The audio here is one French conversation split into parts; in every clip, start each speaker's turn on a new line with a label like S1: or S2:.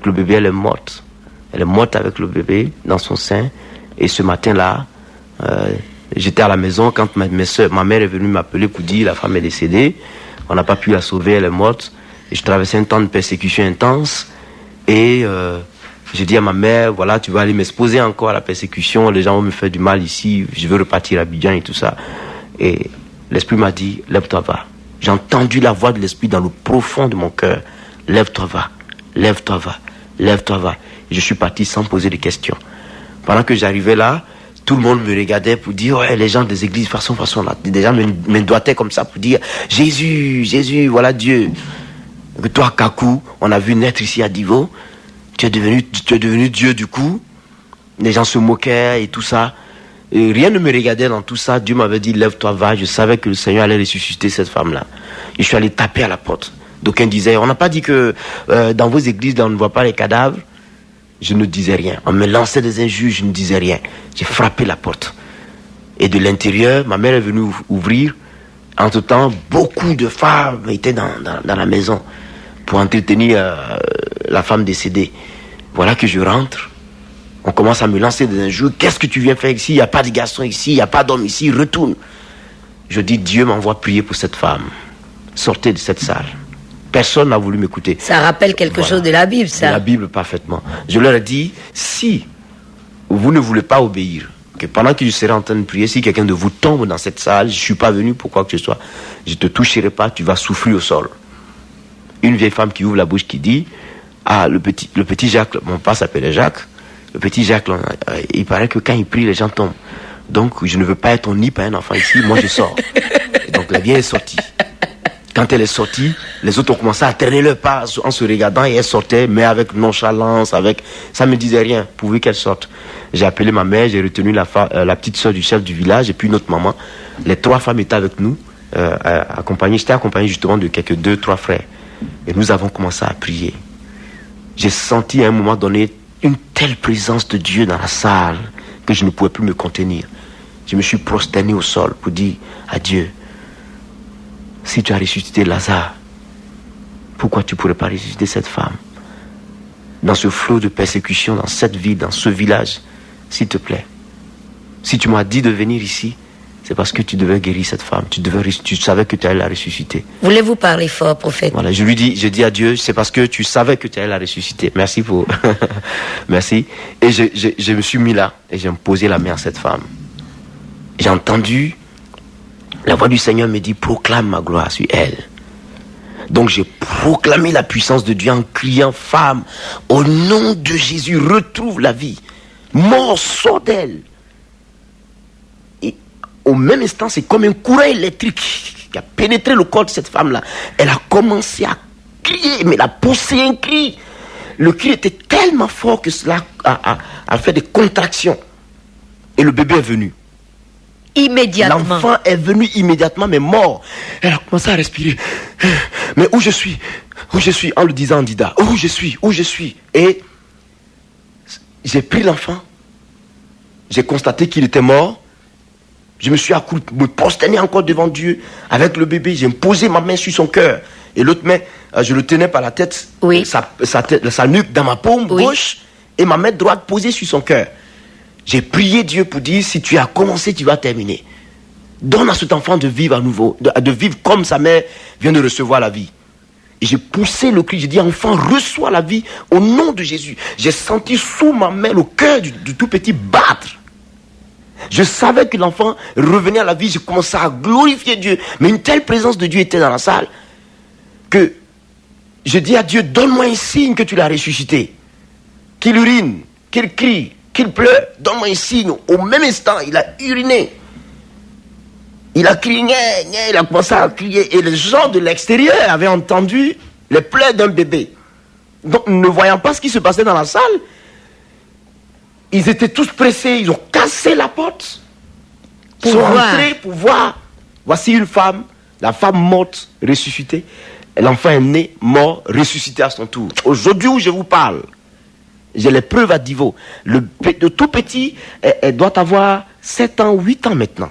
S1: le bébé, elle est morte. Elle est morte avec le bébé dans son sein. Et ce matin-là, j'étais à la maison quand ma mère est venue m'appeler pour dire la femme est décédée. On n'a pas pu la sauver, elle est morte. Et je traversais un temps de persécution intense. Et j'ai dit à ma mère, voilà, tu vas aller m'exposer encore à la persécution. Les gens vont me faire du mal ici. Je veux repartir à Abidjan et tout ça. Et l'Esprit m'a dit, lève-toi, va. J'ai entendu la voix de l'Esprit dans le profond de mon cœur. Lève-toi, va. Lève-toi, va. Lève-toi, va. Et je suis parti sans poser de questions. Pendant que j'arrivais là, tout le monde me regardait pour dire, ouais, les gens des églises, façon, là. Des gens me doigtaient comme ça pour dire, Jésus, Jésus, voilà Dieu. Que toi, Kakou, on a vu naître ici à Divo. Tu es devenu Dieu du coup. Les gens se moquaient et tout ça. Et rien ne me regardait dans tout ça. Dieu m'avait dit, lève-toi, va. Je savais que le Seigneur allait ressusciter cette femme-là. Et je suis allé taper à la porte. D'aucuns disaient, on n'a pas dit que dans vos églises, on ne voit pas les cadavres. Je ne disais rien. On me lançait des injures, je ne disais rien. J'ai frappé la porte. Et de l'intérieur, ma mère est venue ouvrir. Entre-temps, beaucoup de femmes étaient dans la maison pour entretenir la femme décédée. Voilà que je rentre. On commence à me lancer des injures. Qu'est-ce que tu viens faire ici? Il n'y a pas de garçon ici, il n'y a pas d'homme ici, retourne. Je dis, Dieu m'envoie prier pour cette femme. Sortez de cette salle. Personne n'a voulu m'écouter.
S2: Ça rappelle quelque chose de la Bible, ça.
S1: De la Bible, parfaitement. Je leur ai dit, si vous ne voulez pas obéir, que pendant que je serai en train de prier, si quelqu'un de vous tombe dans cette salle, je ne suis pas venu pour quoi que ce soit, je ne te toucherai pas, tu vas souffrir au sol. Une vieille femme qui ouvre la bouche qui dit, ah, le petit Jacques, mon père s'appelait Jacques, le petit Jacques, il paraît que quand il prie, les gens tombent. Donc, je ne veux pas être ton nid par un enfant ici, moi je sors. Et donc, la vieille est sortie. Quand elle est sortie, les autres ont commencé à traîner leur pas en se regardant et elle sortait, mais avec nonchalance, ça me disait rien, pourvu qu'elle sorte. J'ai appelé ma mère, j'ai retenu la petite soeur du chef du village et puis notre maman. Les 3 femmes étaient avec nous, j'étais accompagné justement de quelques 2-3 frères. Et nous avons commencé à prier. J'ai senti à un moment donné une telle présence de Dieu dans la salle que je ne pouvais plus me contenir. Je me suis prosterné au sol pour dire à Dieu, si tu as ressuscité Lazare, pourquoi tu ne pourrais pas ressusciter cette femme? Dans ce flot de persécution, dans cette ville, dans ce village, s'il te plaît. Si tu m'as dit de venir ici, c'est parce que tu devais guérir cette femme. Tu savais que tu allais la ressusciter.
S2: Voulez-vous parler fort, prophète?
S1: Voilà, je dis à Dieu, c'est parce que tu savais que tu allais la ressusciter. Merci pour... Merci. Et je me suis mis là et j'ai posé la main à cette femme. J'ai entendu la voix du Seigneur me dit, proclame ma gloire sur elle. Donc j'ai proclamé la puissance de Dieu en criant, femme, au nom de Jésus, retrouve la vie. Mort, sort d'elle. Et au même instant, c'est comme un courant électrique qui a pénétré le corps de cette femme-là. Elle a commencé à crier, mais elle a poussé un cri. Le cri était tellement fort que cela a fait des contractions. Et le bébé est venu.
S2: Immédiatement.
S1: L'enfant est venu immédiatement, mais mort. Elle a commencé à respirer. Mais où je suis? En le disant en dida. Où je suis? Et j'ai pris l'enfant. J'ai constaté qu'il était mort. Je me suis accouru, me prosterner encore devant Dieu avec le bébé. J'ai posé ma main sur son cœur. Et l'autre main, je le tenais par la tête.
S2: Oui.
S1: Sa nuque dans ma paume gauche. Et ma main droite posée sur son cœur. J'ai prié Dieu pour dire, si tu as commencé, tu vas terminer. Donne à cet enfant de vivre à nouveau, de vivre comme sa mère vient de recevoir la vie. Et j'ai poussé le cri, j'ai dit, enfant, reçois la vie au nom de Jésus. J'ai senti sous ma main le cœur du tout petit battre. Je savais que l'enfant revenait à la vie, j'ai commencé à glorifier Dieu. Mais une telle présence de Dieu était dans la salle que je dis à Dieu, donne-moi un signe que tu l'as ressuscité. Qu'il urine, qu'il crie, qu'il pleure, donne-moi un signe. Au même instant, il a uriné. Il a crié, il a commencé à crier. Et les gens de l'extérieur avaient entendu les pleurs d'un bébé. Donc, ne voyant pas ce qui se passait dans la salle, ils étaient tous pressés. Ils ont cassé la porte. Ils sont entrés pour voir. Voici une femme, la femme morte, ressuscitée. L'enfant est né, mort, ressuscité à son tour. Aujourd'hui où je vous parle, j'ai les preuves à Divo. Le tout petit, elle doit avoir 7 ans, 8 ans maintenant.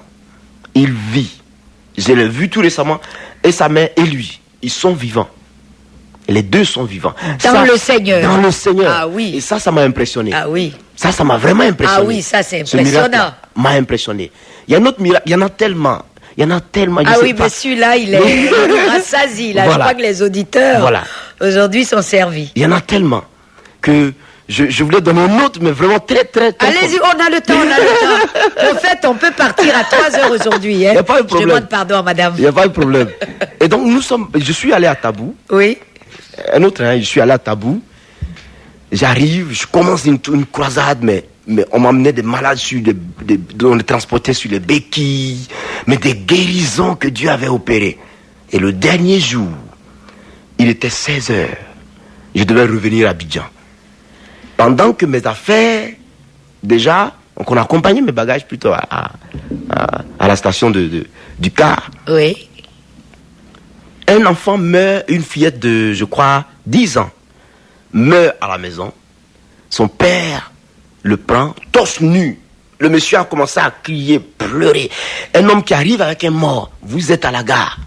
S1: Il vit. Je l'ai vu tout récemment. Et sa mère et lui, ils sont vivants. Et les deux sont vivants.
S2: Dans le Seigneur.
S1: Dans le Seigneur.
S2: Ah oui.
S1: Et ça m'a impressionné.
S2: Ah oui.
S1: Ça m'a vraiment impressionné.
S2: Ah oui, ça c'est
S1: Ce miracle
S2: impressionnant.
S1: m'a impressionné. Il y a un autre miracle, il y en a tellement. Il y en a tellement.
S2: Ah oui, mais celui-là, il est rassasié. Là,
S1: Voilà.
S2: je crois que les auditeurs, aujourd'hui, sont servis.
S1: Il y en a tellement que je voulais donner un autre, mais vraiment très, très, très...
S2: Allez-y, on a le temps, on a le temps. En fait, on peut partir à 3 heures aujourd'hui. Hein.
S1: Il n'y a pas de problème.
S2: Je demande pardon à madame.
S1: Il n'y a pas de problème. Et donc, je suis allé à Tabou.
S2: Oui.
S1: Un autre, je suis allé à Tabou. J'arrive, je commence une croisade, mais on m'emmenait des malades on les transportait sur les béquilles, mais des guérisons que Dieu avait opérées. Et le dernier jour, il était 16 heures. Je devais revenir à Abidjan. Pendant que mes affaires, déjà, on accompagnait mes bagages plutôt à la station du car.
S2: Oui.
S1: Un enfant meurt, une fillette de, je crois, 10 ans, meurt à la maison. Son père le prend, torse nu. Le monsieur a commencé à crier, pleurer. Un homme qui arrive avec un mort. Vous êtes à la gare.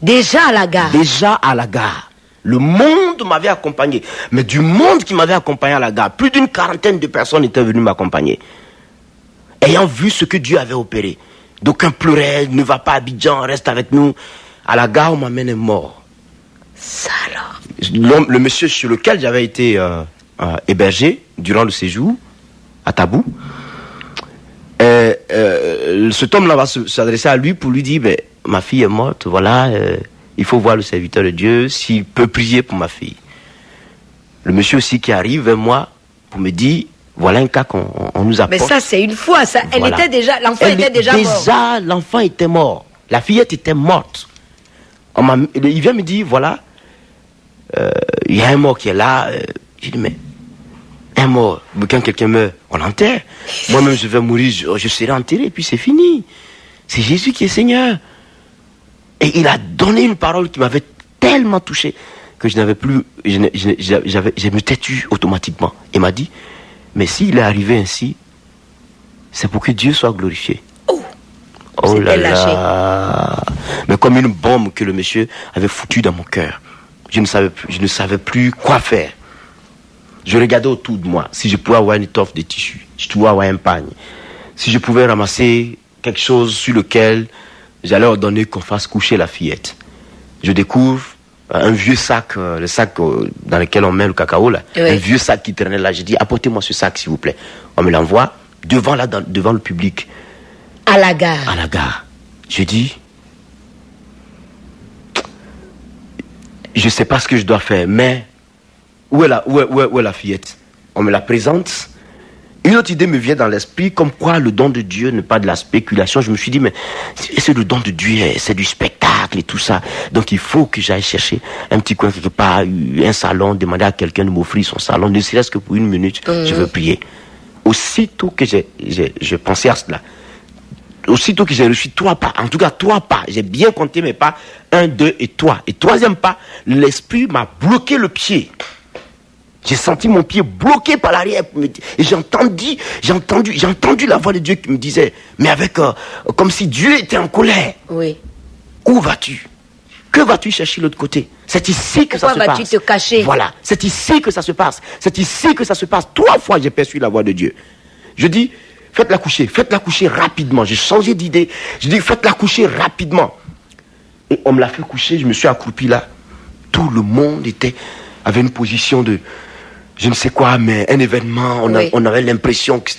S2: Déjà à la gare.
S1: Déjà à la gare. Le monde m'avait accompagné. Mais du monde qui m'avait accompagné à la gare, plus d'une quarantaine de personnes étaient venues m'accompagner. Ayant vu ce que Dieu avait opéré. D'aucuns pleuraient, ne va pas à Abidjan, reste avec nous. À la gare, on m'amène un mort.
S2: Ça alors.
S1: Le monsieur sur lequel j'avais été hébergé durant le séjour, à Tabou, cet homme-là va s'adresser à lui pour lui dire, ben, ma fille est morte, voilà, il faut voir le serviteur de Dieu s'il peut prier pour ma fille. Le monsieur aussi qui arrive vers moi pour me dire, voilà un cas qu'on nous apporte.
S2: Mais ça, c'est une fois, ça. Elle
S1: Voilà.
S2: était déjà, l'enfant était déjà mort.
S1: Déjà, l'enfant était mort. La fillette était morte. Il vient me dire, voilà, il y a un mort qui est là. J'ai dit, mais un mort, quand quelqu'un meurt, on l'enterre. Moi-même, je vais mourir, je serai enterré, puis c'est fini. C'est Jésus qui est Seigneur. Et il a donné une parole qui m'avait tellement touché que je n'avais plus, je me têtu automatiquement. Il m'a dit, mais s'il est arrivé ainsi, c'est pour que Dieu soit glorifié. Oh là là. Mais comme une bombe que le monsieur avait foutue dans mon cœur. Je ne savais plus quoi faire. Je regardais autour de moi. Si je pouvais avoir une étoffe de tissu, si je pouvais avoir un pagne, si je pouvais ramasser quelque chose sur lequel j'allais ordonner qu'on fasse coucher la fillette. Je découvre un vieux sac, le sac dans lequel on met le cacao là, oui. Un vieux sac qui traînait là. J'ai dit, apportez-moi ce sac s'il vous plaît. On me l'envoie devant le public.
S2: À la gare.
S1: À la gare. Je dis, je ne sais pas ce que je dois faire, mais où est la fillette? On me la présente. Une autre idée me vient dans l'esprit, comme quoi le don de Dieu n'est pas de la spéculation. Je me suis dit, mais c'est le don de Dieu, c'est du spectacle et tout ça. Donc il faut que j'aille chercher un petit coin quelque part, un salon, demander à quelqu'un de m'offrir son salon, ne serait-ce que pour une minute, je veux prier. Aussitôt que j'ai pensé à cela, aussitôt que j'ai reçu 3 pas, en tout cas 3 pas, j'ai bien compté mes pas, 1, 2 et 3. Et 3e pas, l'esprit m'a bloqué le pied. J'ai senti mon pied bloqué par l'arrière. Et j'ai entendu la voix de Dieu qui me disait, mais comme si Dieu était en colère.
S2: Oui.
S1: Où vas-tu? Que vas-tu chercher de l'autre côté? C'est ici que ça se passe.
S2: Pourquoi vas-tu te cacher?
S1: Voilà, c'est ici que ça se passe. C'est ici que ça se passe. 3 fois j'ai perçu la voix de Dieu. Je dis, faites-la coucher rapidement. J'ai changé d'idée. Je dis, faites-la coucher rapidement. Et on me l'a fait coucher, je me suis accroupi là. Tout le monde avait une position de, je ne sais quoi, mais un événement. On avait l'impression que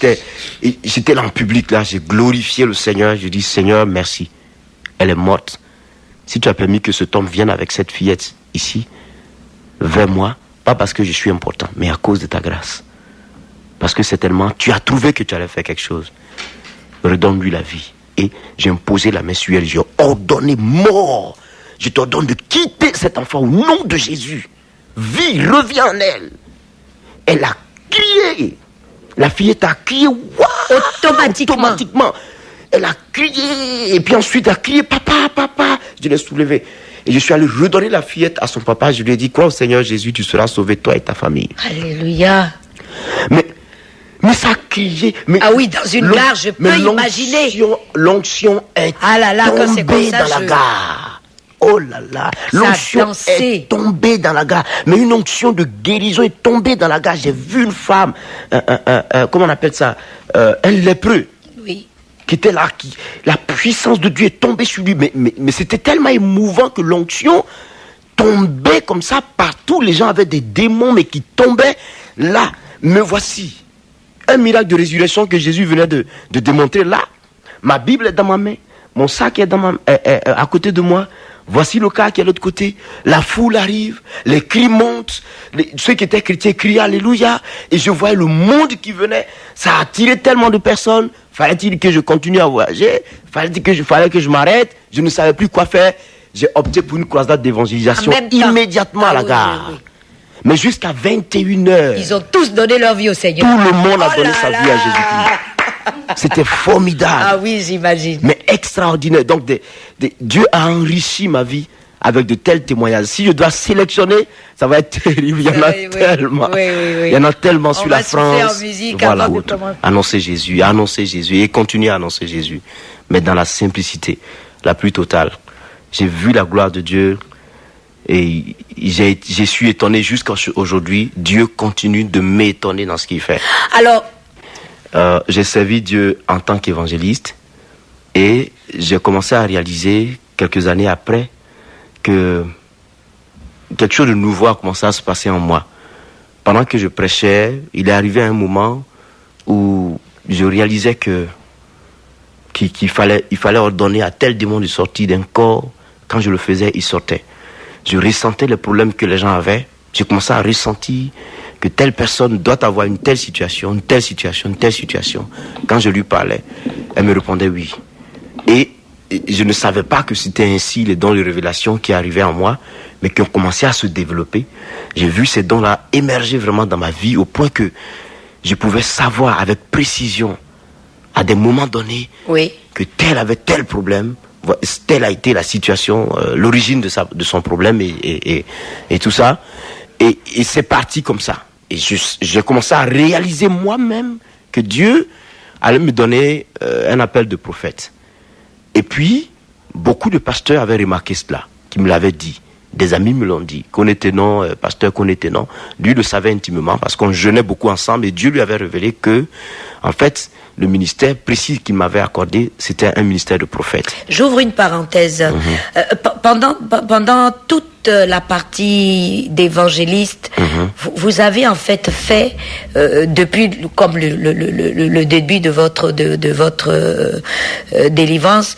S1: j'étais là en public là. J'ai glorifié le Seigneur. Je dis, Seigneur, merci. Elle est morte. Si tu as permis que cet homme vienne avec cette fillette ici, vers moi, pas parce que je suis important, mais à cause de ta grâce. Parce que certainement, tu as trouvé que tu allais faire quelque chose. Redonne-lui la vie. Et j'ai imposé la main sur elle. J'ai ordonné mort. Je t'ordonne de quitter cet enfant au nom de Jésus. Vie, reviens en elle. Elle a crié. La fillette a crié. Waouh, automatiquement. Elle a crié. Et puis ensuite, elle a crié, papa, papa. Je l'ai soulevé. Et je suis allé redonner la fillette à son papa. Je lui ai dit, crois au Seigneur Jésus, tu seras sauvé, toi et ta famille.
S2: Alléluia.
S1: Mais ça a crié.
S2: Ah oui, dans une gare, je peux imaginer.
S1: L'onction est
S2: quand c'est comme ça,
S1: dans la gare. oh là là, l'onction est tombée dans la gare. Mais une onction de guérison est tombée dans la gare. J'ai vu une femme, comment on appelle ça, un lépreux.
S2: Oui.
S1: Qui était là, la puissance de Dieu est tombée sur lui. Mais c'était tellement émouvant que l'onction tombait comme ça partout. Les gens avaient des démons, mais qui tombaient là. Me voici. Un miracle de résurrection que Jésus venait de démontrer là. Ma Bible est dans ma main. Mon sac est à côté de moi. Voici le cas qui est de l'autre côté. La foule arrive. Les cris montent. Ceux qui étaient chrétiens crient Alléluia. Et je voyais le monde qui venait. Ça a attiré tellement de personnes. Fallait-il que je continue à voyager? Fallait que je m'arrête? Je ne savais plus quoi faire. J'ai opté pour une croisade d'évangélisation immédiatement à la gare. Oui. Mais jusqu'à 21h.
S2: Ils ont tous donné leur vie au Seigneur.
S1: Tout le monde a donné sa vie à Jésus-Christ. C'était formidable.
S2: Ah oui, j'imagine.
S1: Mais extraordinaire. Donc, Dieu a enrichi ma vie avec de tels témoignages. Si je dois sélectionner, ça va être terrible. Il y en a tellement. Oui. Il y en a tellement sur la France.
S2: En musique
S1: voilà, annoncer Jésus et continuer à annoncer Jésus. Mais dans la simplicité la plus totale. J'ai vu la gloire de Dieu et je suis étonné jusqu'à aujourd'hui. Dieu continue de m'étonner dans ce qu'il fait.
S2: Alors,
S1: j'ai servi Dieu en tant qu'évangéliste et j'ai commencé à réaliser quelques années après que quelque chose de nouveau a commencé à se passer en moi. Pendant que je prêchais, il est arrivé un moment où je réalisais qu'il fallait ordonner à tel démon de sortir d'un corps. Quand je le faisais, il sortait. Je ressentais les problèmes que les gens avaient. J'ai commencé à ressentir que telle personne doit avoir une telle situation, une telle situation, une telle situation. Quand je lui parlais, elle me répondait oui. Et je ne savais pas que c'était ainsi les dons de révélation qui arrivaient en moi, mais qui ont commencé à se développer. J'ai vu ces dons-là émerger vraiment dans ma vie au point que je pouvais savoir avec précision, à des moments donnés, que tel avait tel problème, telle a été la situation, l'origine de son problème et tout ça. Et c'est parti comme ça. Et j'ai commencé à réaliser moi-même que Dieu allait me donner un appel de prophète. Et puis, beaucoup de pasteurs avaient remarqué cela, qui me l'avaient dit. Des amis me l'ont dit. Konetenon, pasteur Konetenon, lui le savait intimement parce qu'on jeûnait beaucoup ensemble et Dieu lui avait révélé que, en fait, le ministère précis qu'il m'avait accordé, c'était un ministère de prophète.
S2: J'ouvre une parenthèse. Pendant toute la partie d'évangéliste, vous avez en fait depuis comme le début de votre délivrance,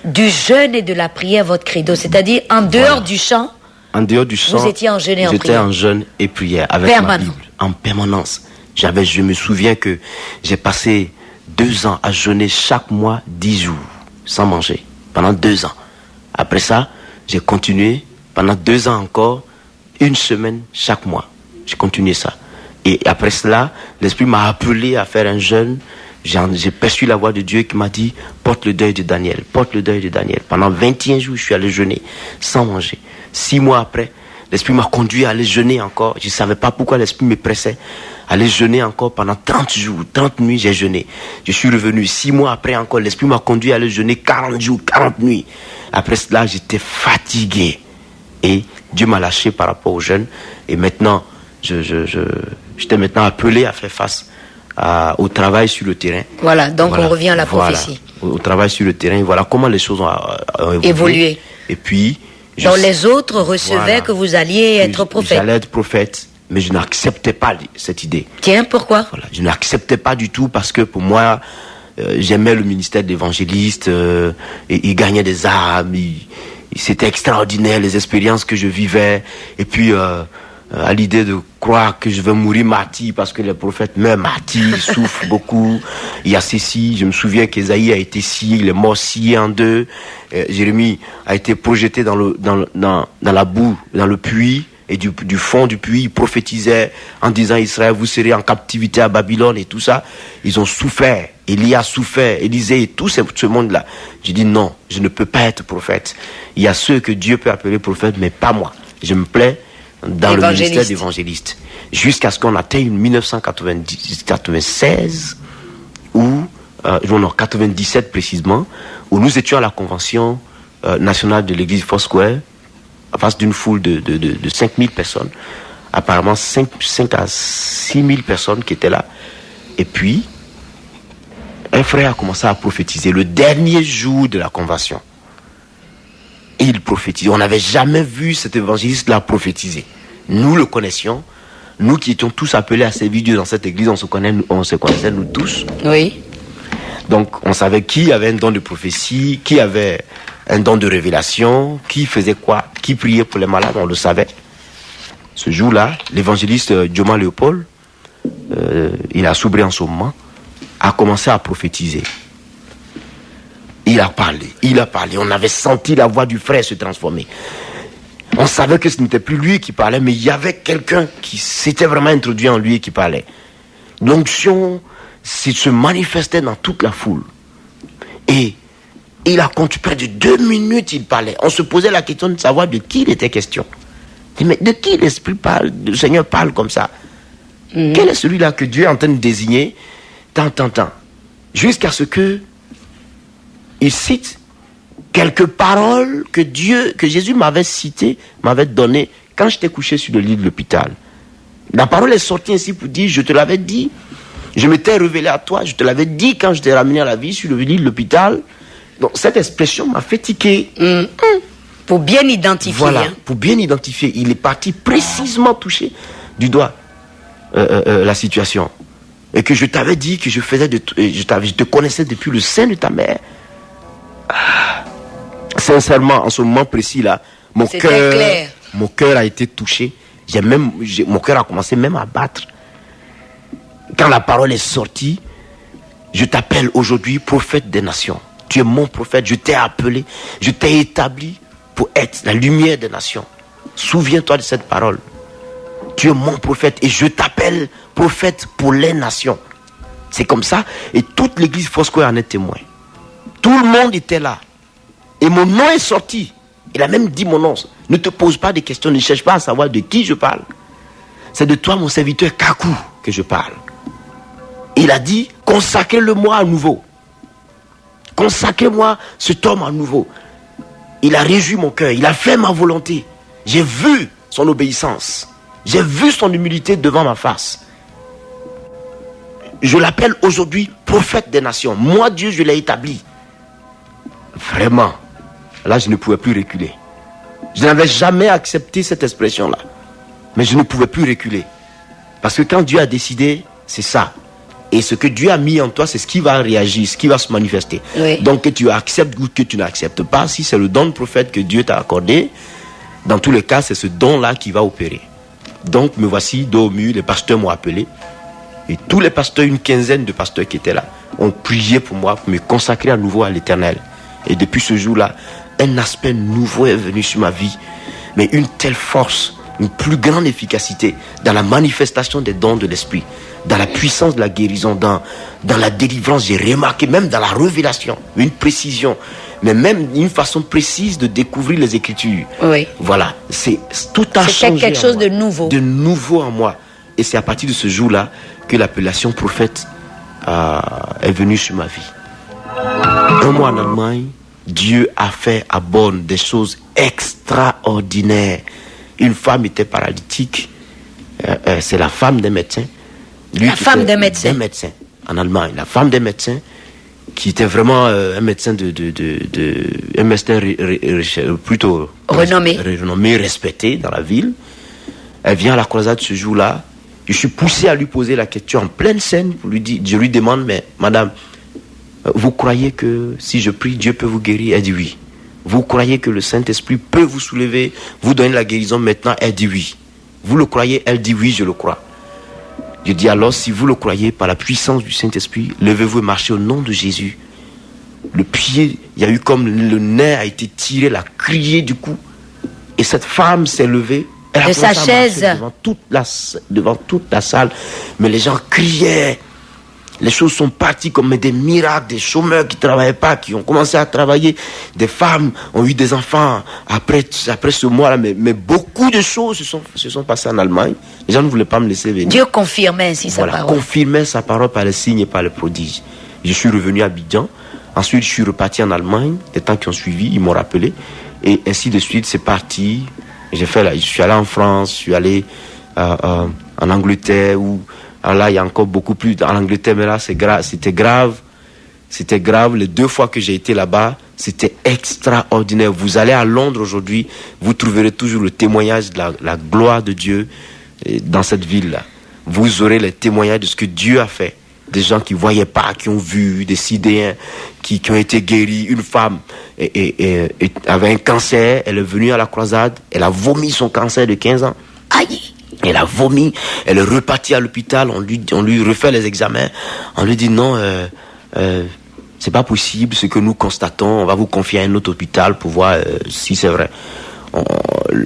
S2: du jeûne et de la prière votre credo, c'est-à-dire en dehors du chant.
S1: En dehors du chant,
S2: vous étiez en jeûne et en prière.
S1: J'étais en jeûne et prière avec ma Bible en permanence. Je me souviens que j'ai passé 2 ans à jeûner chaque mois 10 jours sans manger pendant 2 ans. Après ça, j'ai continué pendant 2 ans encore, 1 semaine chaque mois. J'ai continué ça. Et après cela, l'Esprit m'a appelé à faire un jeûne. J'ai perçu la voix de Dieu qui m'a dit porte le deuil de Daniel, porte le deuil de Daniel. Pendant 21 jours, je suis allé jeûner sans manger. 6 mois après, l'Esprit m'a conduit à aller jeûner encore. Je ne savais pas pourquoi l'Esprit me pressait. Aller jeûner encore pendant 30 jours, 30 nuits, j'ai jeûné. Je suis revenu 6 mois après encore. L'Esprit m'a conduit à aller jeûner 40 jours, 40 nuits. Après cela, j'étais fatigué. Et Dieu m'a lâché par rapport au jeûne. Et maintenant, j'étais maintenant appelé à faire face au travail sur le terrain.
S2: Voilà, donc on revient à la prophétie.
S1: Au travail sur le terrain, voilà comment les choses ont évolué. Et puis...
S2: Donc les autres recevaient que vous alliez être prophète.
S1: J'allais être prophète. Mais je n'acceptais pas cette idée.
S2: Tiens, pourquoi?
S1: Je n'acceptais pas du tout parce que pour moi, j'aimais le ministère d'évangéliste, il gagnait des âmes, c'était extraordinaire les expériences que je vivais. Et puis, à l'idée de croire que je vais mourir martyr parce que les prophètes meurent martyrs, souffrent beaucoup. Il y a ceci, je me souviens qu'Ésaïe a été scié, il est mort scié en 2. Jérémie a été projeté dans la boue, dans le puits. Et du fond du puits, ils prophétisaient en disant Israël, vous serez en captivité à Babylone et tout ça. Ils ont souffert. Élie a souffert, Élisée et tout ce monde-là. J'ai dit non, je ne peux pas être prophète. Il y a ceux que Dieu peut appeler prophètes, mais pas moi. Je me plais dans le ministère d'évangéliste. Jusqu'à ce qu'on atteigne 1996, ou 97 précisément, où nous étions à la convention national de l'église Foursquare, en face d'une foule de 5000 personnes. Apparemment 5 à 6 000 personnes qui étaient là. Et puis, un frère a commencé à prophétiser le dernier jour de la convention. Et il prophétisait. On n'avait jamais vu cet évangéliste-là prophétiser. Nous le connaissions. Nous qui étions tous appelés à servir Dieu dans cette église, on se connaissait nous tous.
S2: Oui.
S1: Donc, on savait qui avait un don de prophétie, qui avait un don de révélation, qui faisait quoi, qui priait pour les malades, on le savait. Ce jour-là, l'évangéliste Dioma Léopold, il a soubré en ce moment, a commencé à prophétiser. Il a parlé, on avait senti la voix du frère se transformer. On savait que ce n'était plus lui qui parlait, mais il y avait quelqu'un qui s'était vraiment introduit en lui et qui parlait. L'onction se manifestait dans toute la foule. Et il a compté près de 2 minutes, il parlait. On se posait la question de savoir de qui il était question. Mais de qui l'Esprit parle, le Seigneur parle comme ça? Quel est celui-là que Dieu est en train de désigner tant. Jusqu'à ce que il cite quelques paroles que Jésus m'avait citées, m'avait données quand j'étais couché sur le lit de l'hôpital. La parole est sortie ainsi pour dire, je te l'avais dit, je m'étais révélé à toi, je te l'avais dit quand je t'ai ramené à la vie sur le lit de l'hôpital. Donc cette expression m'a fait tiquer.
S2: Pour bien identifier.
S1: Voilà, pour bien identifier. Il est parti précisément toucher du doigt la situation. Et que je t'avais dit que je te connaissais depuis le sein de ta mère. Sincèrement, en ce moment précis-là, mon cœur a été touché. Mon cœur a commencé même à battre. Quand la parole est sortie, je t'appelle aujourd'hui prophète des nations. Tu es mon prophète, je t'ai appelé, je t'ai établi pour être la lumière des nations. Souviens-toi de cette parole. Tu es mon prophète et je t'appelle prophète pour les nations. C'est comme ça. Et toute l'église Foursquare en est témoin. Tout le monde était là. Et mon nom est sorti. Il a même dit mon nom. Ne te pose pas de questions, ne cherche pas à savoir de qui je parle. C'est de toi, mon serviteur Kakou, que je parle. Il a dit, consacrez-le-moi à nouveau. Consacrez-moi cet homme à nouveau. Il a réjoui mon cœur, il a fait ma volonté. J'ai vu son obéissance. J'ai vu son humilité devant ma face. Je l'appelle aujourd'hui prophète des nations. Moi, Dieu, je l'ai établi. Vraiment, là, je ne pouvais plus reculer. Je n'avais jamais accepté cette expression-là. Mais je ne pouvais plus reculer. Parce que quand Dieu a décidé, c'est ça. Et ce que Dieu a mis en toi, c'est ce qui va réagir, ce qui va se manifester.
S2: Oui.
S1: Donc que tu acceptes ou que tu n'acceptes pas, si c'est le don de prophète que Dieu t'a accordé, dans tous les cas, c'est ce don-là qui va opérer. Donc me voici dos au mur, les pasteurs m'ont appelé. Et tous les pasteurs, une quinzaine de pasteurs qui étaient là, ont prié pour moi, pour me consacrer à nouveau à l'Éternel. Et depuis ce jour-là, un aspect nouveau est venu sur ma vie. Mais une telle force, une plus grande efficacité dans la manifestation des dons de l'Esprit, dans la puissance de la guérison, dans la délivrance, j'ai remarqué, même dans la révélation, une précision, mais même une façon précise de découvrir les Écritures.
S2: Oui.
S1: Voilà, tout a changé.
S2: C'était quelque chose de nouveau.
S1: De nouveau en moi. Et c'est à partir de ce jour-là que l'appellation prophète est venue sur ma vie. Un mois en Allemagne, Dieu a fait à Bonn des choses extraordinaires. Une femme était paralytique. C'est la femme d'un médecin.
S2: La femme d'un médecin.
S1: Un médecin en Allemagne. La femme d'un médecin qui était vraiment un médecin un médecin plutôt renommé, respecté dans la ville. Elle vient à la croisade ce jour-là. Je suis poussé à lui poser la question en pleine scène pour lui dire, je lui demande, mais madame, vous croyez que si je prie, Dieu peut vous guérir? Elle dit oui. Vous croyez que le Saint-Esprit peut vous soulever, vous donner la guérison maintenant? Elle dit oui. Vous le croyez? Elle dit oui, je le crois. Je dis alors, si vous le croyez, par la puissance du Saint-Esprit, levez-vous et marchez au nom de Jésus. Le pied, il y a eu comme le nerf a été tiré, elle a crié du coup. Et cette femme s'est levée. Elle
S2: de sa chaise.
S1: Devant toute la salle. Mais les gens criaient. Les choses sont parties comme des miracles, des chômeurs qui ne travaillaient pas, qui ont commencé à travailler. Des femmes ont eu des enfants après ce mois-là. Mais beaucoup de choses se sont passées en Allemagne. Les gens ne voulaient pas me laisser venir.
S2: Dieu confirmait ainsi sa parole.
S1: Confirmait sa parole par les signes et par les prodiges. Je suis revenu à Abidjan Ensuite, je suis reparti en Allemagne. Les temps qui ont suivi, ils m'ont rappelé. Et ainsi de suite, c'est parti. Je suis allé en France, je suis allé en Angleterre, où là, il y a encore beaucoup plus. En Angleterre, mais là, c'était grave. C'était grave. Les 2 fois que j'ai été là-bas, c'était extraordinaire. Vous allez à Londres aujourd'hui, vous trouverez toujours le témoignage de la gloire de Dieu dans cette ville-là. Vous aurez les témoignages de ce que Dieu a fait. Des gens qui ne voyaient pas, qui ont vu, des Sidéens qui ont été guéris. Une femme avait un cancer, elle est venue à la croisade, elle a vomi son cancer de 15 ans. Aïe! Elle a vomi, elle est repartie à l'hôpital, on lui refait les examens, on lui dit non, c'est pas possible, ce que nous constatons, on va vous confier à un autre hôpital pour voir si c'est vrai.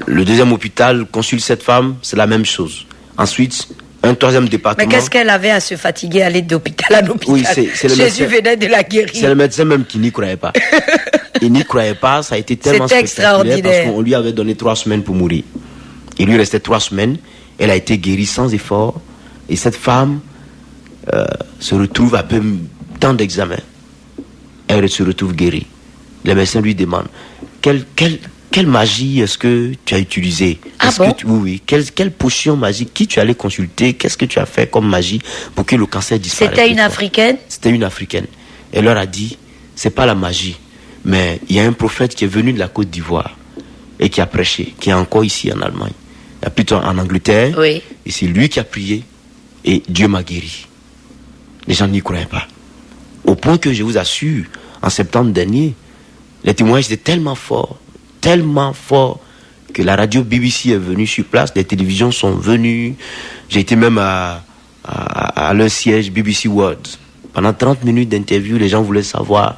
S1: Le deuxième hôpital consulte cette femme, c'est la même chose. Ensuite, un 3e département.
S2: Mais qu'est-ce qu'elle avait à se fatiguer à aller d'hôpital à l'hôpital?
S1: Oui, c'est le
S2: Jésus venait de la guérir.
S1: C'est le médecin même qui n'y croyait pas. Il n'y croyait pas, ça a été tellement
S2: spectaculaire
S1: parce qu'on lui avait donné 3 semaines pour mourir. Il lui restait 3 semaines, elle a été guérie sans effort, et cette femme se retrouve après tant d'examens. Elle se retrouve guérie. Le médecin lui demande quelle magie est-ce que tu as utilisée? Oui. Quelle potion magique? Qui tu allais consulter? Qu'est-ce que tu as fait comme magie pour que le cancer disparaisse?
S2: C'était une Africaine?
S1: C'était une Africaine. Elle leur a dit, c'est pas la magie, mais il y a un prophète qui est venu de la Côte d'Ivoire et qui a prêché, qui est encore ici en Allemagne. Il y a plutôt en Angleterre.
S2: Oui.
S1: Et c'est lui qui a prié et Dieu m'a guéri. Les gens n'y croyaient pas. Au point que je vous assure, en septembre dernier, les témoignages étaient tellement forts que la radio BBC est venue sur place, les télévisions sont venues. J'ai été même à leur siège BBC World. Pendant 30 minutes d'interview, les gens voulaient savoir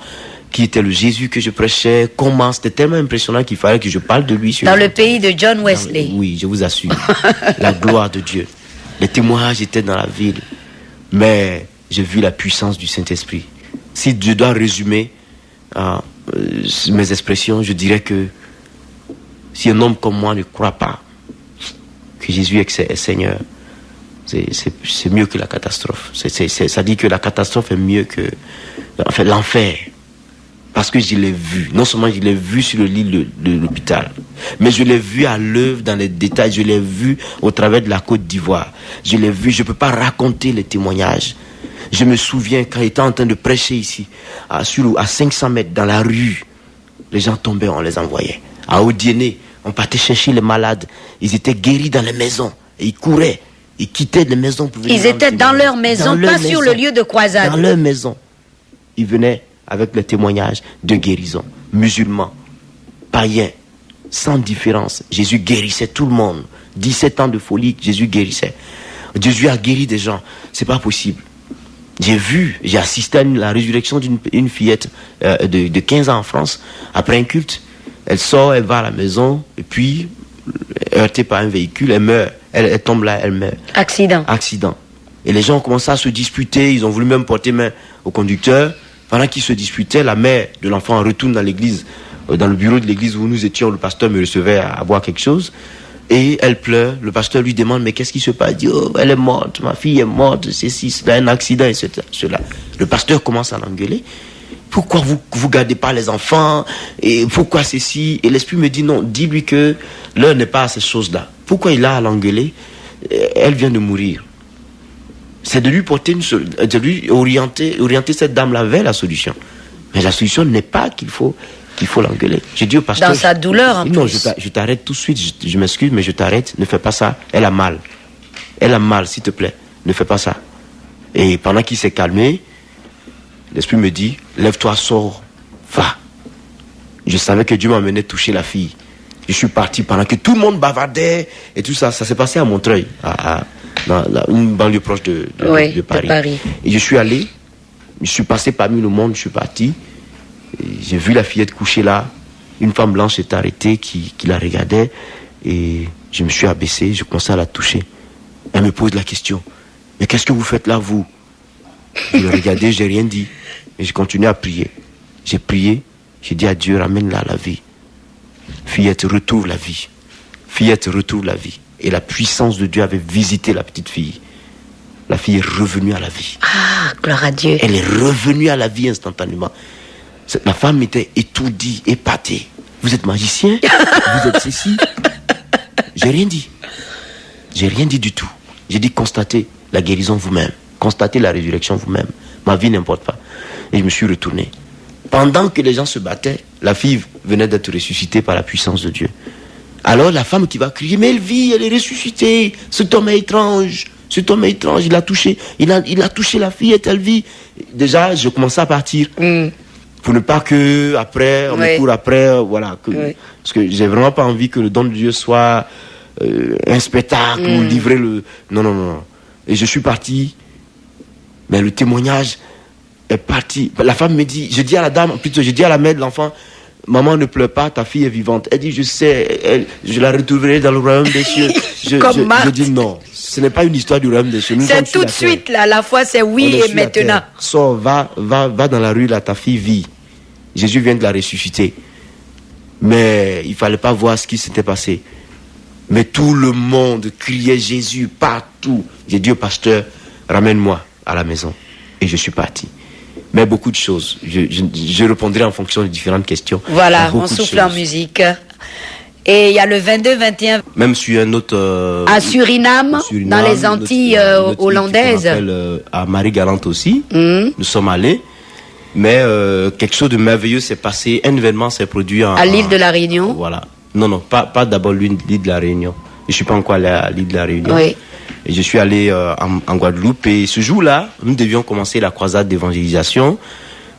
S1: qui était le Jésus que je prêchais, comment. C'était tellement impressionnant qu'il fallait que je parle de lui.
S2: Dans le pays de John Wesley.
S1: Oui, je vous assure. La gloire de Dieu. Les témoignages étaient dans la ville. Mais j'ai vu la puissance du Saint-Esprit. Si je dois résumer mes expressions, je dirais que si un homme comme moi ne croit pas que Jésus est Seigneur, c'est mieux que la catastrophe. Ça dit que la catastrophe est mieux que l'enfer. Parce que je l'ai vu. Non seulement je l'ai vu sur le lit de l'hôpital, mais je l'ai vu à l'œuvre dans les détails. Je l'ai vu au travers de la Côte d'Ivoire. Je l'ai vu. Je ne peux pas raconter les témoignages. Je me souviens quand j'étais en train de prêcher ici, à 500 mètres dans la rue, les gens tombaient, on les envoyait. À Odiéné, on partait chercher les malades. Ils étaient guéris dans les maisons. Et ils couraient. Ils quittaient les maisons pour venir.
S2: Ils étaient dans leur maison, pas sur le lieu de croisade.
S1: Dans leur maison. Ils venaient avec le témoignage de guérison. Musulmans, païens, sans différence. Jésus guérissait tout le monde. 17 ans de folie, Jésus guérissait. Jésus a guéri des gens. C'est pas possible. J'ai assisté à la résurrection d'une fillette de 15 ans en France, après un culte. Elle sort, elle va à la maison, et puis, heurtée par un véhicule, elle meurt. Elle tombe là, elle meurt. Accident. Et les gens ont commencé à se disputer, ils ont voulu même porter main au conducteur. Pendant qu'ils se disputaient, la mère de l'enfant retourne dans l'église, dans le bureau de l'église où nous étions, le pasteur me recevait à boire quelque chose. Et elle pleure, le pasteur lui demande, mais qu'est-ce qui se passe? Il dit, oh, elle est morte, ma fille est morte, c'est un accident, et cela. Le pasteur commence à l'engueuler. Pourquoi vous gardez pas les enfants? Et pourquoi ceci? Et l'esprit me dit, non, dis-lui que l'heure n'est pas à ces choses-là. Pourquoi il a à l'engueuler? Elle vient de mourir. C'est de lui porter de lui orienter cette dame-là vers la solution. Mais la solution n'est pas qu'il faut l'engueuler. J'ai dit au pasteur...
S2: Dans sa douleur, en plus.
S1: Non, je t'arrête tout de suite. Je m'excuse, mais je t'arrête. Ne fais pas ça. Elle a mal. Elle a mal, s'il te plaît. Ne fais pas ça. Et pendant qu'il s'est calmé, l'esprit me dit, lève-toi, sors, va. Je savais que Dieu m'amenait toucher la fille. Je suis parti pendant que tout le monde bavardait et tout ça. Ça s'est passé à Montreuil, dans une banlieue proche de Paris. Et je suis allé, je suis passé parmi le monde, je suis parti. J'ai vu la fillette couchée là. Une femme blanche s'est arrêtée qui la regardait. Et je me suis abaissé, je commençais à la toucher. Elle me pose la question. Mais qu'est-ce que vous faites là, vous? Je l'ai regardé, j'ai rien dit. Et j'ai continué à prier. J'ai prié, j'ai dit à Dieu, ramène-la à la vie. Fillette, retrouve la vie. Fillette, retrouve la vie. Et la puissance de Dieu avait visité la petite fille. La fille est revenue à la vie.
S2: Ah, gloire à Dieu.
S1: Elle est revenue à la vie instantanément. La femme était étourdie, épatée. Vous êtes magicien? Vous êtes ceci? J'ai rien dit. J'ai rien dit du tout. J'ai dit constatez la guérison vous-même. Constatez la résurrection vous-même. Ma vie n'importe pas. Et je me suis retourné. Pendant que les gens se battaient, la fille venait d'être ressuscitée par la puissance de Dieu. Alors la femme qui va crier, mais elle vit, elle est ressuscitée. Cet homme est étrange. Cet homme est étrange. Il a touché la fille, elle vit. Déjà, je commençais à partir. Pour ne pas que après, on me court après, voilà. Parce que j'ai vraiment pas envie que le don de Dieu soit un spectacle ou livrer le... Non. Et je suis parti. Mais le témoignage est parti. La femme me dit, je dis à la dame, plutôt, je dis à la mère de l'enfant, maman, ne pleure pas, ta fille est vivante. Elle dit, je sais, je la retrouverai dans le royaume des cieux. Je dis non, ce n'est pas une histoire du royaume des cieux.
S2: C'est tout de suite, là, à la fois c'est oui et maintenant.
S1: Sors, va dans la rue, là, ta fille vit. Jésus vient de la ressusciter. Mais il ne fallait pas voir ce qui s'était passé. Mais tout le monde criait Jésus partout. J'ai dit au pasteur, ramène-moi à la maison. Et je suis parti. Mais beaucoup de choses. Je répondrai en fonction de différentes questions.
S2: Voilà, on souffle en musique. Et il y a le 22-21.
S1: Même sur un autre...
S2: à Suriname, dans les Antilles hollandaises.
S1: À Marie-Galante aussi. Nous sommes allés. Mais quelque chose de merveilleux s'est passé. Un événement s'est produit à
S2: l'île de la Réunion.
S1: Voilà. Non, pas d'abord l'île de la Réunion. Je ne suis pas encore allé à l'île de la Réunion. Oui. Et je suis allé en Guadeloupe. Et ce jour-là, nous devions commencer la croisade d'évangélisation.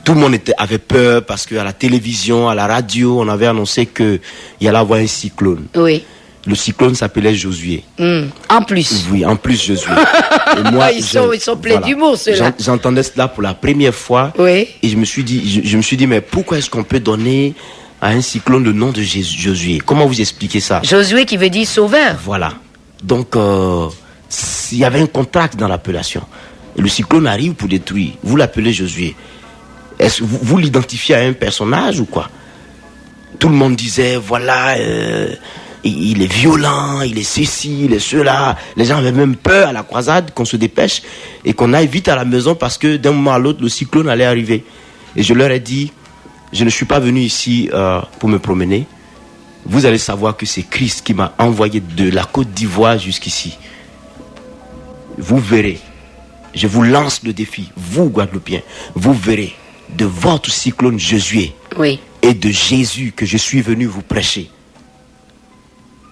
S1: Tout le monde avait peur parce qu'à la télévision, à la radio, on avait annoncé qu'il y allait avoir un cyclone.
S2: Oui.
S1: Le cyclone s'appelait Josué.
S2: En plus.
S1: Oui, en plus Josué. Et
S2: moi, ils sont pleins d'humour, ceux-là.
S1: J'entendais cela pour la première fois.
S2: Oui.
S1: Et je me suis dit, mais pourquoi est-ce qu'on peut donner à un cyclone le nom de Josué? Comment vous expliquez ça?
S2: Josué qui veut dire sauveur.
S1: Voilà. Donc, il y avait un contraste dans l'appellation. Et le cyclone arrive pour détruire. Vous l'appelez Josué. Est-ce que vous l'identifiez à un personnage ou quoi? Tout le monde disait, voilà... il est violent, il est ceci, il est cela. Les gens avaient même peur à la croisade qu'on se dépêche et qu'on aille vite à la maison parce que d'un moment à l'autre, le cyclone allait arriver. Et je leur ai dit, je ne suis pas venu ici pour me promener. Vous allez savoir que c'est Christ qui m'a envoyé de la Côte d'Ivoire jusqu'ici. Vous verrez. Je vous lance le défi, vous Guadeloupéens. Vous verrez de votre cyclone Josué et de Jésus que je suis venu vous prêcher.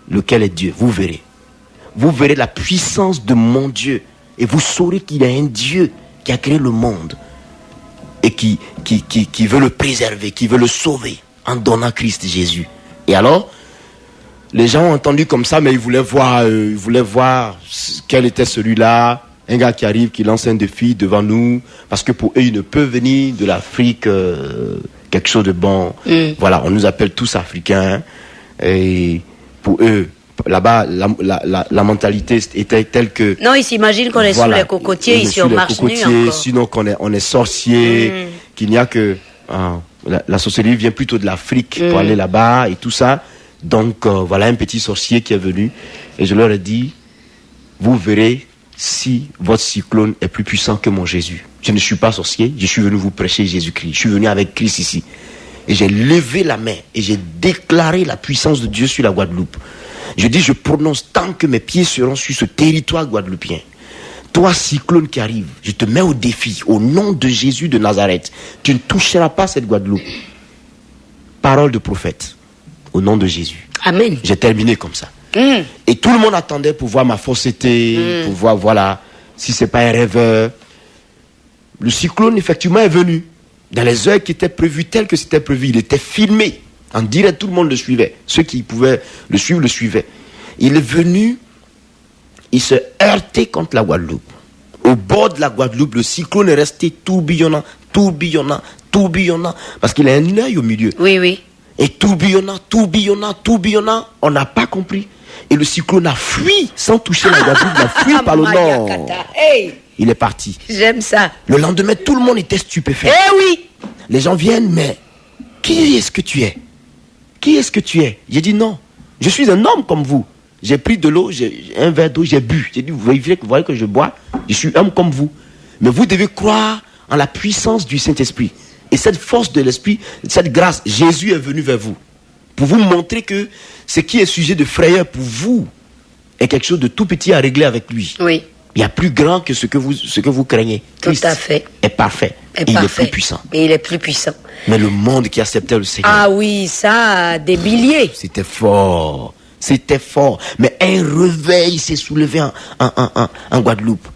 S1: Lequel est Dieu, vous verrez. Vous verrez la puissance de mon Dieu. Et vous saurez qu'il y a un Dieu qui a créé le monde. Et qui veut le préserver, qui veut le sauver. En donnant Christ Jésus. Et alors, les gens ont entendu comme ça, mais ils voulaient voir quel était celui-là. Un gars qui arrive, qui lance un défi devant nous. Parce que pour eux, il ne peut venir de l'Afrique quelque chose de bon. Voilà, on nous appelle tous Africains. Et... pour eux, là-bas, la mentalité était telle que...
S2: Non, ils s'imaginent qu'on est sous les cocotiers, ici on marche nu encore.
S1: Sinon qu'on est sorcier, qu'il n'y a que... la sorcellerie vient plutôt de l'Afrique pour aller là-bas et tout ça. Donc, voilà un petit sorcier qui est venu. Et je leur ai dit, vous verrez si votre cyclone est plus puissant que mon Jésus. Je ne suis pas sorcier, je suis venu vous prêcher Jésus-Christ. Je suis venu avec Christ ici. Et j'ai levé la main et j'ai déclaré la puissance de Dieu sur la Guadeloupe. Je dis, je prononce tant que mes pieds seront sur ce territoire guadeloupéen. Toi, cyclone qui arrive, je te mets au défi, au nom de Jésus de Nazareth. Tu ne toucheras pas cette Guadeloupe. Parole de prophète, au nom de Jésus.
S2: Amen.
S1: J'ai terminé comme ça. Et tout le monde attendait pour voir ma fausseté, pour voir, voilà, si c'est pas un rêveur. Le cyclone, effectivement, est venu. Dans les heures qui étaient prévues, telles que c'était prévu, il était filmé. En direct, tout le monde le suivait. Ceux qui pouvaient le suivre, le suivaient. Il est venu, il se heurtait contre la Guadeloupe. Au bord de la Guadeloupe, le cyclone est resté tourbillonnant, parce qu'il a un œil au milieu.
S2: Oui.
S1: Et tourbillonnant, on n'a pas compris. Et le cyclone a fui sans toucher la Guadeloupe, il a fui par le nord.
S2: Hey.
S1: Il est parti.
S2: J'aime ça.
S1: Le lendemain, tout le monde était stupéfait.
S2: Eh oui.
S1: Les gens viennent, mais qui est-ce que tu es? Qui est-ce que tu es? J'ai dit non. Je suis un homme comme vous. J'ai pris de l'eau, un verre d'eau, j'ai bu. J'ai dit, vous voyez que je bois? Je suis homme comme vous. Mais vous devez croire en la puissance du Saint-Esprit. Et cette force de l'esprit, cette grâce, Jésus est venu vers vous. Pour vous montrer que ce qui est sujet de frayeur pour vous est quelque chose de tout petit à régler avec lui.
S2: Oui.
S1: Il y a plus grand que ce que vous craignez.
S2: Tout
S1: Christ
S2: à fait.
S1: est parfait. Et il est plus puissant.
S2: Et il est plus puissant.
S1: Mais le monde qui acceptait le Seigneur.
S2: Ah oui, ça, des milliers.
S1: C'était fort. C'était fort. Mais un réveil s'est soulevé en Guadeloupe.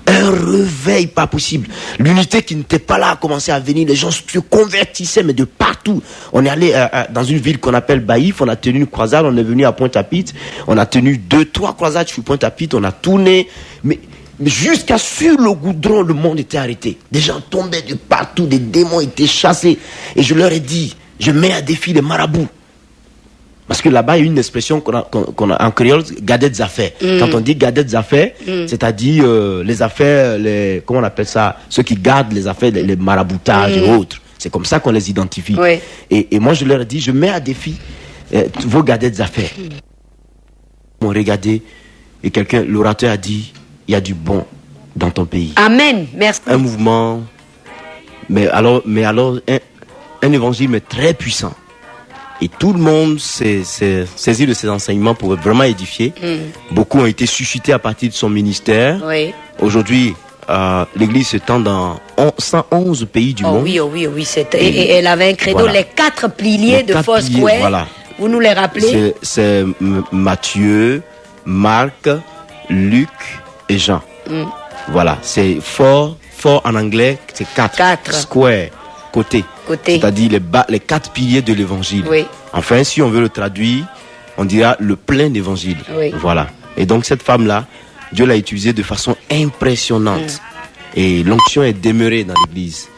S1: Un réveil pas possible. L'unité qui n'était pas là a commencé à venir. Les gens se convertissaient, mais de partout. On est allé dans une ville qu'on appelle Baïf. On a tenu une croisade. On est venu à Pointe-à-Pitre. On a tenu 2-3 croisades sur Pointe-à-Pitre. On a tourné. Mais jusqu'à sur le goudron, le monde était arrêté. Des gens tombaient de partout. Des démons étaient chassés. Et je leur ai dit, je mets à défi les marabouts. Parce que là-bas, il y a une expression qu'on a en créole, garder des affaires. Quand on dit garder des affaires, c'est-à-dire les affaires, comment on appelle ça, ceux qui gardent les affaires, les maraboutages et autres. C'est comme ça qu'on les identifie.
S2: Oui.
S1: Et moi, je leur ai dit, je mets à défi vos gardez des affaires. On regardait et l'orateur a dit, il y a du bon dans ton pays.
S2: Amen. Merci.
S1: Un mouvement, mais alors un évangile mais très puissant. Et tout le monde s'est saisi de ses enseignements pour vraiment édifier. Beaucoup ont été suscités à partir de son ministère.
S2: Oui.
S1: Aujourd'hui, l'église s'étend dans 111 pays du monde.
S2: Oui. Et elle avait un credo,
S1: voilà.
S2: Les 4 piliers de Foursquare.
S1: Voilà.
S2: Vous nous les rappelez?
S1: C'est Matthieu, Marc, Luc et Jean. Voilà. C'est fort en anglais, c'est 4. Square, côté. C'est-à-dire les 4 piliers de l'évangile.
S2: Oui.
S1: Enfin, si on veut le traduire, on dira le plein d'évangile.
S2: Oui.
S1: Voilà. Et donc cette femme-là, Dieu l'a utilisée de façon impressionnante. Et l'onction est demeurée dans l'église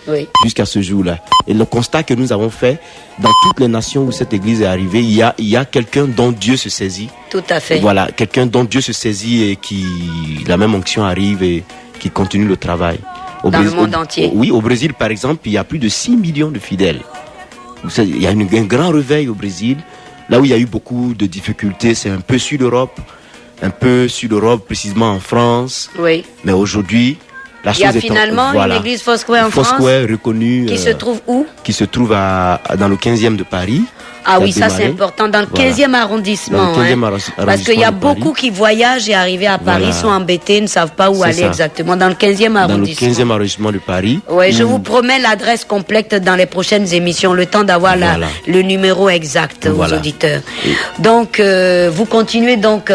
S1: jusqu'à ce jour-là. Et le constat que nous avons fait, dans toutes les nations où cette église est arrivée, il y a quelqu'un dont Dieu se saisit.
S2: Tout à fait.
S1: Voilà, quelqu'un dont Dieu se saisit et qui, la même onction arrive et qui continue le travail.
S2: Dans le monde entier.
S1: Oui, au Brésil, par exemple, il y a plus de 6 millions de fidèles. Il y a un grand réveil au Brésil. Là où il y a eu beaucoup de difficultés, c'est un peu sur l'Europe, précisément en France. Oui. Mais aujourd'hui, la chose est...
S2: Il y a finalement une église Foursquare en France.
S1: Foursquare reconnue.
S2: Qui se trouve où? Qui
S1: se trouve dans le 15e de Paris.
S2: Ah oui, ça c'est important, dans le 15e arrondissement.
S1: Dans le 15e arrondissement.
S2: Parce qu'il y a beaucoup qui voyagent et arrivés à Paris, sont embêtés, ne savent pas où aller exactement. Dans le 15e arrondissement.
S1: Dans le 15e arrondissement de Paris.
S2: Oui, je vous promets l'adresse complète dans les prochaines émissions, le temps d'avoir le numéro exact aux auditeurs. Donc, vous continuez donc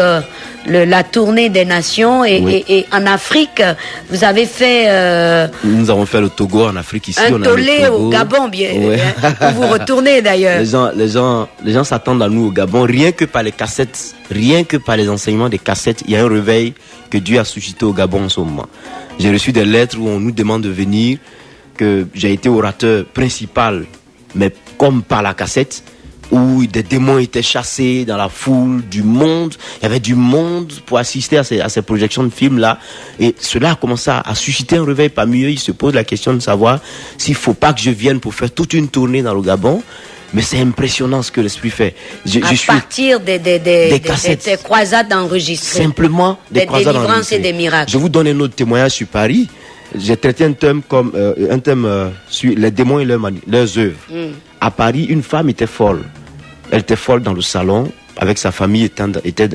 S2: la tournée des nations et en Afrique, vous avez fait...
S1: Nous avons fait le Togo en Afrique ici.
S2: Un tollé au Gabon, bien. Où vous retournez d'ailleurs.
S1: Les gens s'attendent à nous au Gabon, rien que par les cassettes, rien que par les enseignements des cassettes. Il y a un réveil que Dieu a suscité au Gabon en ce moment. J'ai reçu des lettres où on nous demande de venir, que j'ai été orateur principal, mais comme par la cassette, où des démons étaient chassés dans la foule du monde. Il y avait du monde pour assister à ces projections de films-là. Et cela a commencé à susciter un réveil parmi eux. Ils se posent la question de savoir s'il ne faut pas que je vienne pour faire toute une tournée dans le Gabon. Mais c'est impressionnant ce que l'esprit fait.
S2: Partir des cassettes, des croisades enregistrées.
S1: Simplement des croisades enregistrées.
S2: Délivrances et des miracles.
S1: Je vous donne un autre témoignage sur Paris. J'ai traité un thème sur les démons et leurs œuvres. À Paris, une femme était folle. Elle était folle dans le salon, avec sa famille était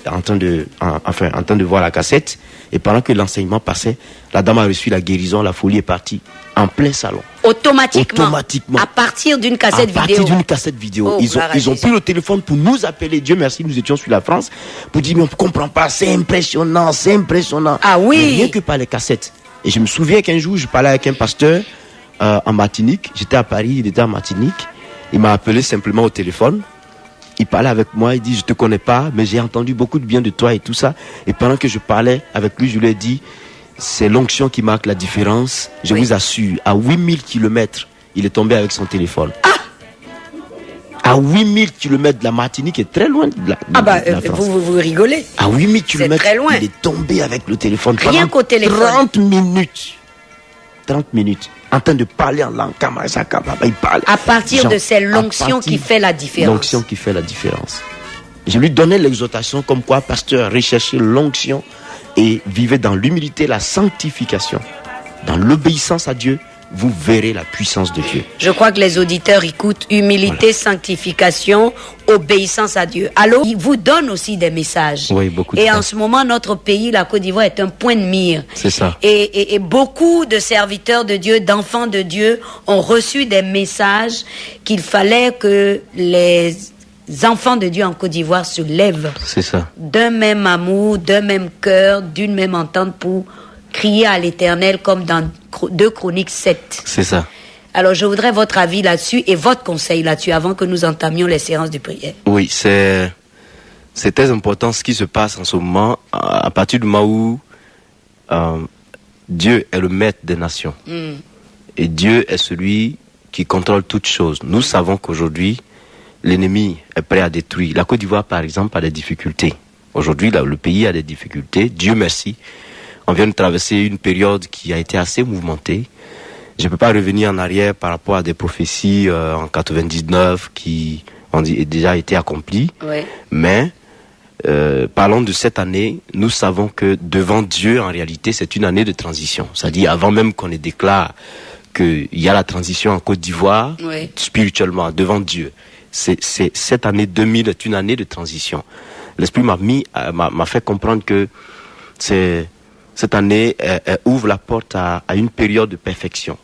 S1: en train de voir la cassette. Et pendant que l'enseignement passait, la dame a reçu la guérison, la folie est partie en plein salon.
S2: Automatiquement. À partir d'une cassette vidéo.
S1: À partir d'une cassette vidéo. Ils ont pris le téléphone pour nous appeler. Dieu merci, nous étions sur la France. Pour dire, mais on ne comprend pas, c'est impressionnant, c'est impressionnant.
S2: Ah oui.
S1: Mais rien que par les cassettes. Et je me souviens qu'un jour, je parlais avec un pasteur en Martinique. J'étais à Paris, il était en Martinique. Il m'a appelé simplement au téléphone. Il parlait avec moi, il dit, je ne te connais pas, mais j'ai entendu beaucoup de bien de toi et tout ça. Et pendant que je parlais avec lui, je lui ai dit, c'est l'onction qui marque la différence. Je vous assure, à 8000 km, il est tombé avec son téléphone. À 8000 km de la Martinique, est très loin de la France.
S2: Vous rigolez.
S1: À 8000 km,
S2: très loin.
S1: Il est tombé avec le téléphone.
S2: Rien qu'au téléphone.
S1: 30 minutes. En train de parler en langue, il parle.
S2: À partir de c'est l'onction qui fait la différence.
S1: L'onction qui fait la différence. Je lui donnais l'exhortation comme quoi, pasteur, recherchez l'onction et vivez dans l'humilité, la sanctification, dans l'obéissance à Dieu, vous verrez la puissance de Dieu.
S2: Je crois que les auditeurs écoutent humilité, sanctification, obéissance à Dieu. Alors, il vous donne aussi des messages.
S1: Oui, beaucoup de
S2: Et en ce moment, notre pays, la Côte d'Ivoire, est un point de mire.
S1: C'est ça.
S2: Et beaucoup de serviteurs de Dieu, d'enfants de Dieu, ont reçu des messages qu'il fallait que les enfants de Dieu en Côte d'Ivoire se lèvent.
S1: C'est ça.
S2: D'un même amour, d'un même cœur, d'une même entente pour crier à l'Éternel comme dans 2 Chroniques 7.
S1: C'est ça.
S2: Alors, je voudrais votre avis là-dessus et votre conseil là-dessus avant que nous entamions les séances de prière.
S1: Oui, c'est très important ce qui se passe en ce moment, à partir du moment où Dieu est le maître des nations. Et Dieu est celui qui contrôle toutes choses. Nous savons qu'aujourd'hui, l'ennemi est prêt à détruire. La Côte d'Ivoire, par exemple, a des difficultés. Aujourd'hui, le pays a des difficultés. Dieu merci. On vient de traverser une période qui a été assez mouvementée. Je ne peux pas revenir en arrière par rapport à des prophéties en 99 qui ont déjà été accomplies.
S2: Oui.
S1: Mais parlons de cette année, nous savons que devant Dieu, en réalité, c'est une année de transition. C'est-à-dire avant même qu'on ne déclare qu'il y a la transition en Côte d'Ivoire,
S2: oui,
S1: spirituellement, devant Dieu. Cette année 2000 est une année de transition. L'Esprit m'a fait comprendre que cette année ouvre la porte à une période de perfection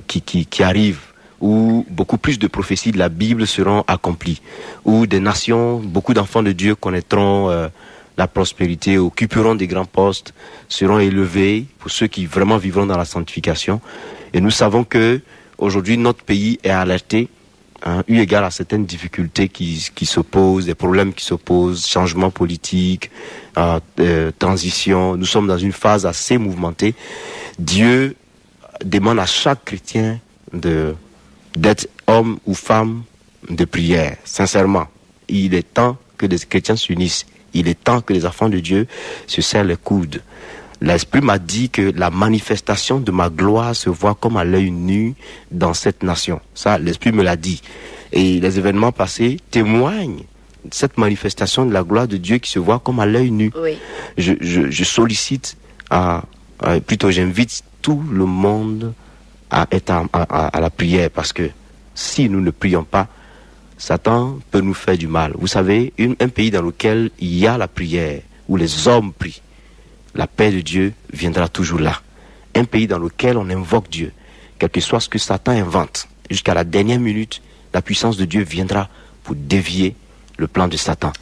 S1: qui arrive, où beaucoup plus de prophéties de la Bible seront accomplies, où des nations, beaucoup d'enfants de Dieu connaîtront la prospérité, occuperont des grands postes, seront élevés pour ceux qui vraiment vivront dans la sanctification. Et nous savons que aujourd'hui notre pays est alerté, eu égard à certaines difficultés qui s'opposent, des problèmes qui s'opposent, changements politiques, transition. Nous sommes dans une phase assez mouvementée. Dieu demande à chaque chrétien d'être homme ou femme de prière. Sincèrement, il est temps que les chrétiens s'unissent. Il est temps que les enfants de Dieu se serrent les coudes. L'Esprit m'a dit que la manifestation de ma gloire se voit comme à l'œil nu dans cette nation. Ça, l'Esprit me l'a dit. Et les événements passés témoignent de cette manifestation de la gloire de Dieu qui se voit comme à l'œil nu.
S2: oui.
S1: Je sollicite, plutôt j'invite tout le monde à être à la prière, parce que si nous ne prions pas, Satan peut nous faire du mal. Vous savez, un pays dans lequel il y a la prière, où les hommes prient, la paix de Dieu viendra toujours là. Un pays dans lequel on invoque Dieu, quel que soit ce que Satan invente, jusqu'à la dernière minute, la puissance de Dieu viendra pour dévier le plan de Satan.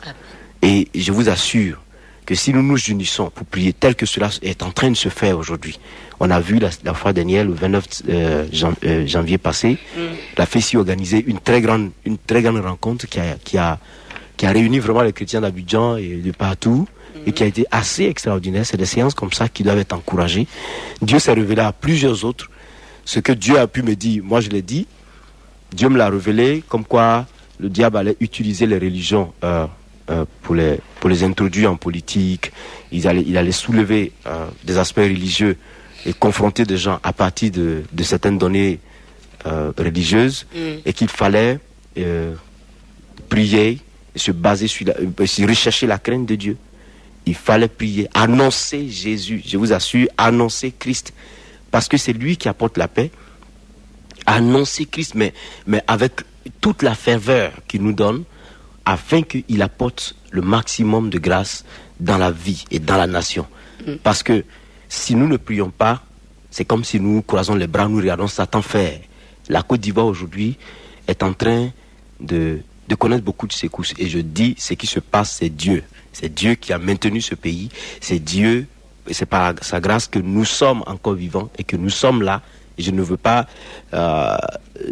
S1: Et je vous assure que si nous nous unissons pour prier tel que cela est en train de se faire aujourd'hui, on a vu la fois dernière, le 29 janvier passé, la FECI organisé une très grande rencontre qui a réuni vraiment les chrétiens d'Abidjan et de partout, et qui a été assez extraordinaire. C'est des séances comme ça qui doivent être encouragées. Dieu s'est révélé à plusieurs autres. Ce que Dieu a pu me dire, moi je l'ai dit, Dieu me l'a révélé, comme quoi le diable allait utiliser les religions pour les introduire en politique. Il allait soulever des aspects religieux et confronter des gens à partir de certaines données religieuses, et qu'il fallait prier et se baser sur rechercher la crainte de Dieu. Il fallait prier, annoncer Jésus, je vous assure, annoncer Christ, parce que c'est lui qui apporte la paix. Annoncer Christ, mais avec toute la ferveur qu'il nous donne, afin qu'il apporte le maximum de grâce dans la vie et dans la nation. Parce que si nous ne prions pas, c'est comme si nous croisons les bras, nous regardons Satan faire. La Côte d'Ivoire aujourd'hui est en train de connaître beaucoup de secousses. Et je dis, ce qui se passe, c'est Dieu. C'est Dieu qui a maintenu ce pays. C'est Dieu, et c'est par sa grâce que nous sommes encore vivants et que nous sommes là. Et je ne veux pas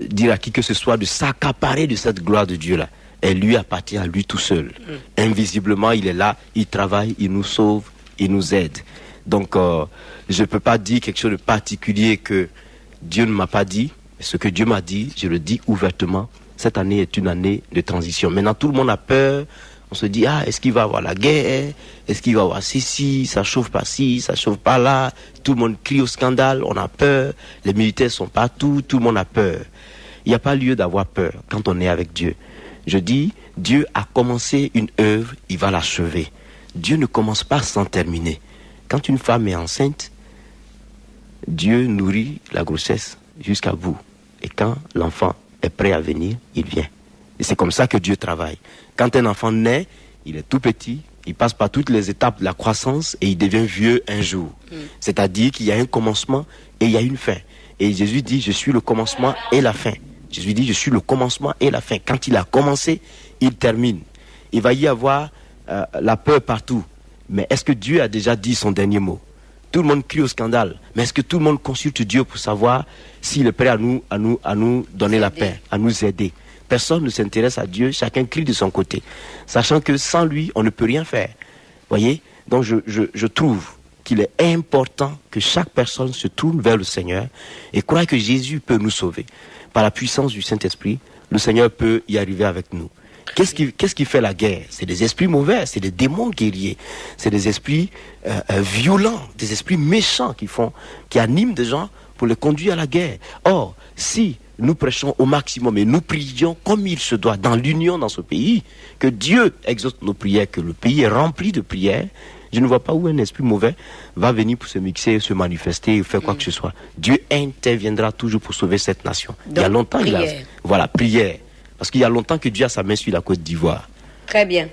S1: dire à qui que ce soit de s'accaparer de cette gloire de Dieu-là. Elle lui appartient à lui tout seul. Invisiblement, il est là, il travaille, il nous sauve, il nous aide. Donc, je ne peux pas dire quelque chose de particulier que Dieu ne m'a pas dit. Ce que Dieu m'a dit, je le dis ouvertement. Cette année est une année de transition. Maintenant, tout le monde a peur. On se dit, est-ce qu'il va y avoir la guerre? Est-ce qu'il va y avoir ci, ça chauffe pas ci, ça chauffe pas là? Tout le monde crie au scandale, on a peur. Les militaires sont partout, tout le monde a peur. Il n'y a pas lieu d'avoir peur quand on est avec Dieu. Je dis, Dieu a commencé une œuvre, il va l'achever. Dieu ne commence pas sans terminer. Quand une femme est enceinte, Dieu nourrit la grossesse jusqu'à bout. Et quand l'enfant est prêt à venir, il vient. Et c'est comme ça que Dieu travaille. Quand un enfant naît, il est tout petit, il passe par toutes les étapes de la croissance et il devient vieux un jour. C'est-à-dire qu'il y a un commencement et il y a une fin. Et Jésus dit, je suis le commencement et la fin. Jésus dit, je suis le commencement et la fin. Quand il a commencé, il termine. Il va y avoir la peur partout. Mais est-ce que Dieu a déjà dit son dernier mot? Tout le monde crie au scandale. Mais est-ce que tout le monde consulte Dieu pour savoir s'il est prêt à nous donner la paix, à nous aider? Personne ne s'intéresse à Dieu, chacun crie de son côté. Sachant que sans lui, on ne peut rien faire. Voyez? Donc je trouve qu'il est important que chaque personne se tourne vers le Seigneur et croit que Jésus peut nous sauver. Par la puissance du Saint-Esprit, le Seigneur peut y arriver avec nous. Qu'est-ce qui fait la guerre? C'est des esprits mauvais, c'est des démons guerriers, c'est des esprits violents, des esprits méchants qui animent des gens pour les conduire à la guerre. Or, si nous prêchons au maximum et nous prions comme il se doit dans l'union dans ce pays, que Dieu exauce nos prières, que le pays est rempli de prières, je ne vois pas où un esprit mauvais va venir pour se mixer, se manifester, faire quoi que ce soit. Dieu interviendra toujours pour sauver cette nation. Donc, il y a longtemps, prière. Voilà, prière. Parce qu'il y a longtemps que Dieu a sa main sur la Côte d'Ivoire.
S2: Très bien.